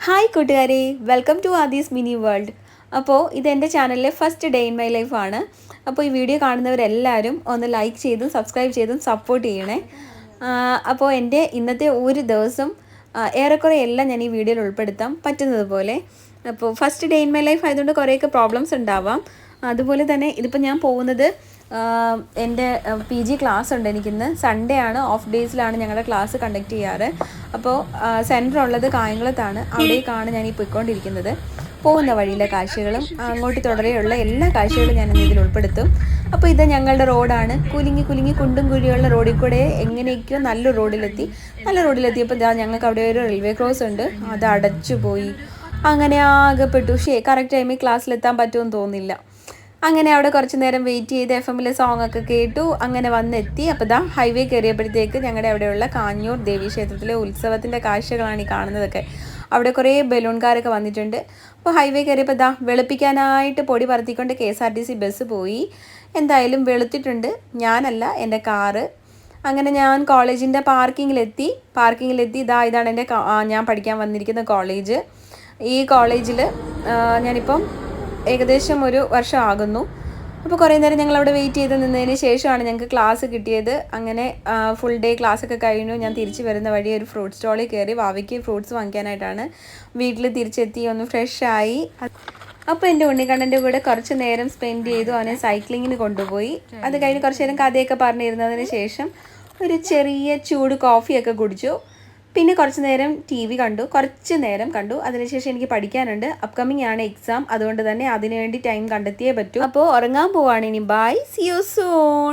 Hi കൂട്ടുകാരെ, welcome to Aadi's mini world. അപ്പോൾ ഇതെൻ്റെ ചാനലിലെ ഫസ്റ്റ് ഡേ ഇൻ മൈ ലൈഫാണ്. അപ്പോൾ ഈ വീഡിയോ കാണുന്നവരെല്ലാവരും ഒന്ന് ലൈക്ക് ചെയ്തും സബ്സ്ക്രൈബ് ചെയ്തും സപ്പോർട്ട് ചെയ്യണേ. അപ്പോൾ എൻ്റെ ഇന്നത്തെ ഒരു ദിവസം ഏറെക്കുറെ എല്ലാം ഞാൻ ഈ വീഡിയോയിൽ ഉൾപ്പെടുത്താം പറ്റുന്നത് പോലെ. അപ്പോൾ first day in my life ആയതുകൊണ്ട് കുറേയൊക്കെ പ്രോബ്ലംസ് ഉണ്ടാവാം. അതുപോലെ തന്നെ ഇതിപ്പോൾ ഞാൻ പോകുന്നത് എൻ്റെ PG ക്ലാസ് ഉണ്ട്. എനിക്കിന്ന് സൺഡേ ആണ്, ഓഫ് ഡേയ്സിലാണ് ഞങ്ങളുടെ ക്ലാസ് കണ്ടക്ട് ചെയ്യാറ്. അപ്പോൾ സെൻറ്റർ ഉള്ളത് കായംകുളത്താണ്, അവിടേക്കാണ് ഞാൻ ഈ പോയിക്കൊണ്ടിരിക്കുന്നത്. പോകുന്ന വഴിയിലെ കാഴ്ചകളും അങ്ങോട്ട് തുടരെയുള്ള എല്ലാ കാഴ്ചകളും ഞാൻ ഇതിൽ ഉൾപ്പെടുത്തും. അപ്പോൾ ഇത് ഞങ്ങളുടെ റോഡാണ്. കുലുങ്ങി കുലുങ്ങി കുണ്ടും കുഴിയുള്ള റോഡിൽ കൂടെ എങ്ങനെയൊക്കെയോ നല്ല റോഡിലെത്തിയപ്പോൾ ഞങ്ങൾക്ക് അവിടെ ഒരു റെയിൽവേ ക്രോസ് ഉണ്ട്, അത് അടച്ചു പോയി. അങ്ങനെ ആകെപ്പെട്ടു. കറക്റ്റ് ടൈമിൽ ക്ലാസ്സിലെത്താൻ പറ്റുമെന്ന് തോന്നില്ല. അങ്ങനെ അവിടെ കുറച്ച് നേരം വെയിറ്റ് ചെയ്ത് FM സോങ് ഒക്കെ കേട്ടു. അങ്ങനെ വന്നെത്തി. അപ്പോൾ ഹൈവേ കയറിയപ്പോഴത്തേക്ക് ഞങ്ങളുടെ അവിടെയുള്ള കാഞ്ഞൂർ ദേവീക്ഷേത്രത്തിലെ ഉത്സവത്തിൻ്റെ കാഴ്ചകളാണ് ഈ കാണുന്നതൊക്കെ. അവിടെ കുറേ ബലൂൺകാരൊക്കെ വന്നിട്ടുണ്ട്. അപ്പോൾ ഹൈവേ കയറിയപ്പോൾ വെളുപ്പിക്കാനായിട്ട് പൊടി പറത്തിക്കൊണ്ട് KSRTC ബസ് പോയി. എന്തായാലും വെളുത്തിട്ടുണ്ട്, ഞാനല്ല എൻ്റെ കാറ്. അങ്ങനെ ഞാൻ കോളേജിൻ്റെ പാർക്കിങ്ങിലെത്തി. ഇതാണ് എൻ്റെ ഞാൻ പഠിക്കാൻ വന്നിരിക്കുന്ന കോളേജ്. ഈ കോളേജിൽ ഞാനിപ്പം ഏകദേശം ഒരു വർഷം ആകുന്നു. അപ്പോൾ കുറേ നേരം ഞങ്ങൾ അവിടെ വെയിറ്റ് ചെയ്ത് നിന്നതിന് ശേഷമാണ് ഞങ്ങൾക്ക് ക്ലാസ് കിട്ടിയത്. അങ്ങനെ ഫുൾ ഡേ ക്ലാസ്സൊക്കെ കഴിഞ്ഞു. ഞാൻ തിരിച്ച് വരുന്ന വഴി ഒരു ഫ്രൂട്ട് സ്റ്റോളിൽ കയറി വാവയ്ക്ക് ഫ്രൂട്ട്സ് വാങ്ങിക്കാനായിട്ടാണ്. വീട്ടിൽ തിരിച്ചെത്തി, ഒന്ന് ഫ്രഷായി. അപ്പോൾ എൻ്റെ ഉണ്ണിക്കണ്ണൻ്റെ കൂടെ കുറച്ച് നേരം സ്പെൻഡ് ചെയ്തു. അവനെ സൈക്ലിങ്ങിന് കൊണ്ടുപോയി. അത് കഴിഞ്ഞ് കുറച്ച് നേരം കഥയൊക്കെ പറഞ്ഞിരുന്നതിന് ശേഷം ഒരു ചെറിയ ചൂട് കോഫിയൊക്കെ കുടിച്ചു. പിന്നെ കുറച്ച് നേരം TV കണ്ടു. അതിനുശേഷം എനിക്ക് പഠിക്കാനുണ്ട്. അപ്കമിങ് ആണ് എക്സാം, അതുകൊണ്ട് തന്നെ അതിനുവേണ്ടി ടൈം കണ്ടെത്തിയേ പറ്റൂ. അപ്പോൾ ഉറങ്ങാൻ പോവാണ് ഇനി. Bye, see you soon.